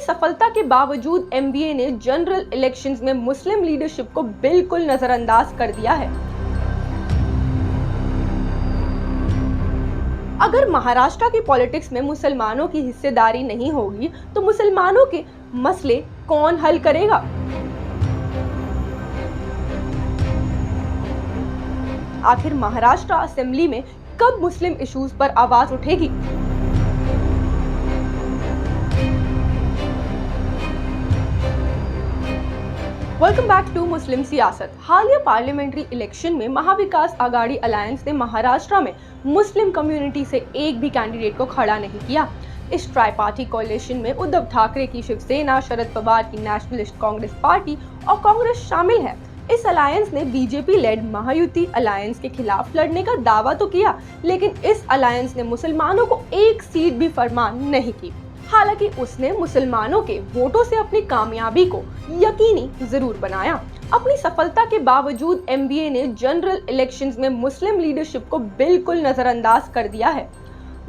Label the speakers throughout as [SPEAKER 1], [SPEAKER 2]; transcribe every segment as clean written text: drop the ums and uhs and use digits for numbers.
[SPEAKER 1] सफलता के बावजूद एमबीए ने जनरल इलेक्शंस में मुस्लिम लीडरशिप को बिल्कुल नजरअंदाज कर दिया है। अगर महाराष्ट्र की पॉलिटिक्स में मुसलमानों की हिस्सेदारी नहीं होगी तो मुसलमानों के मसले कौन हल करेगा? आखिर महाराष्ट्र असेंबली में कब मुस्लिम इश्यूज पर आवाज उठेगी? वेलकम बैक टू मुस्लिम सियासत। हालिया पार्लियामेंट्री इलेक्शन में महाविकास आघाड़ी अलायंस ने महाराष्ट्र में मुस्लिम कम्युनिटी से एक भी कैंडिडेट को खड़ा नहीं किया। इस ट्राई पार्टी कोalition में उद्धव ठाकरे की शिवसेना, शरद पवार की नेशनलिस्ट कांग्रेस पार्टी और कांग्रेस शामिल है। इस अलायंस ने बीजेपी लेड महायुति अलायंस के खिलाफ लड़ने का दावा तो किया, लेकिन इस अलायंस ने मुसलमानों को एक सीट भी फरमान नहीं की। हालांकि उसने मुसलमानों के वोटों से अपनी कामयाबी को यकीनी जरूर बनाया। अपनी सफलता के बावजूद एमबीए ने जनरल इलेक्शंस में मुस्लिम लीडरशिप को बिल्कुल नजरअंदाज कर दिया है।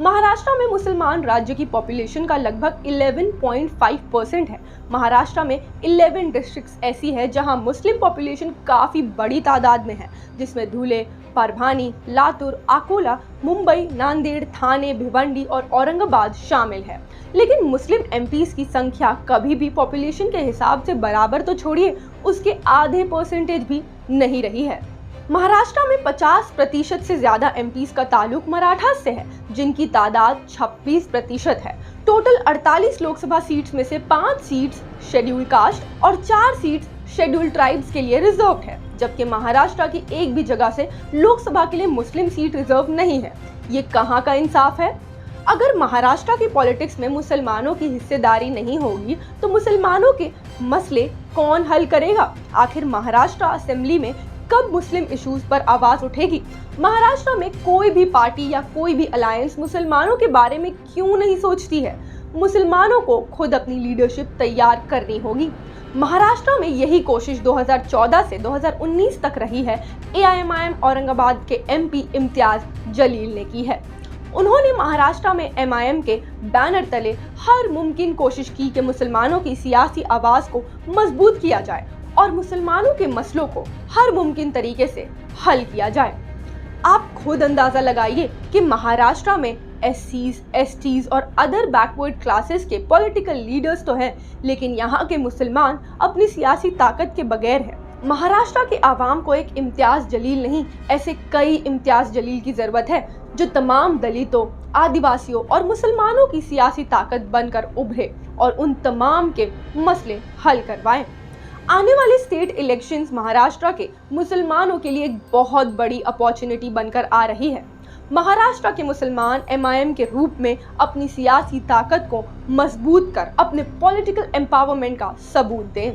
[SPEAKER 1] महाराष्ट्र में मुसलमान राज्य की पॉपुलेशन का लगभग 11.5% है। महाराष्ट्र में 11 डिस्ट्रिक्ट्स ऐसी है जहां मुस्लिम पॉपुलेशन काफी बड़ी तादाद में है, जिसमें धुले, परभानी, लातूर, अकोला, मुंबई, नांदेड़, थाने, भिवंडी और औरंगाबाद शामिल है। लेकिन मुस्लिम एमपीज की संख्या कभी भी पॉपुलेशन के हिसाब से बराबर तो छोड़िए, उसके आधे परसेंटेज भी नहीं रही है। महाराष्ट्र में 50% से ज्यादा एमपीज का ताल्लुक मराठास से है, जिनकी तादाद 26% है। टोटल 48 लोकसभा सीट्स में से 5 सीट्स शेड्यूल कास्ट और 4 सीट्स शेड्यूल ट्राइब्स के लिए रिजर्व है, जबकि महाराष्ट्र की एक भी जगह से लोकसभा के लिए मुस्लिम सीट रिजर्व नहीं है। ये कहाँ का इंसाफ है? अगर महाराष्ट्र की पॉलिटिक्स में मुसलमानों की हिस्सेदारी नहीं होगी तो मुसलमानों के मसले कौन हल करेगा? आखिर महाराष्ट्र असेंबली में कब मुस्लिम इश्यूज पर आवाज उठेगी? महाराष्ट्र में कोई भी पार्टी या कोई भी अलायंस मुसलमानों के बारे में क्यों नहीं सोचती है? मुसलमानों को खुद अपनी लीडरशिप तैयार करनी होगी। महाराष्ट्र में यही कोशिश 2014 से 2019 तक रही है। एआईएमआईएम औरंगाबाद के एमपी इम्तियाज जलील ने की है। उन्होंने महाराष्ट्र में एमआईएम के बैनर तले हर मुमकिन कोशिश की कि मुसलमानों की सियासी आवाज को मजबूत किया जाए और मुसलमानों के मसलों को हर मुमकिन तरीके से हल किया जाए। आप खुद अंदाजा लगाइए कि महाराष्ट्र में एससीज, एसटीज और अदर बैकवर्ड क्लासेस के पॉलिटिकल लीडर्स तो हैं, लेकिन यहाँ के मुसलमान अपनी सियासी ताकत के बगैर हैं। महाराष्ट्र के आवाम को एक इम्तियाज जलील नहीं, ऐसे कई इम्तियाज जलील की जरूरत है जो तमाम दलितों, आदिवासियों और मुसलमानों की सियासी ताकत बनकर उभरे और उन तमाम के मसले हल करवाएं। आने वाले स्टेट इलेक्शंस महाराष्ट्र के मुसलमानों के लिए एक बहुत बड़ी अपॉर्चुनिटी बनकर आ रही है। महाराष्ट्र के मुसलमान एमआईएम के रूप में अपनी सियासी ताकत को मजबूत कर अपने पॉलिटिकल एम्पावरमेंट का सबूत दें।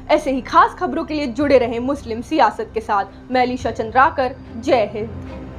[SPEAKER 1] ऐसे ही खास खबरों के लिए जुड़े रहें मुस्लिम सियासत के साथ। मैं अलीशा चंद्राकर। जय हिंद।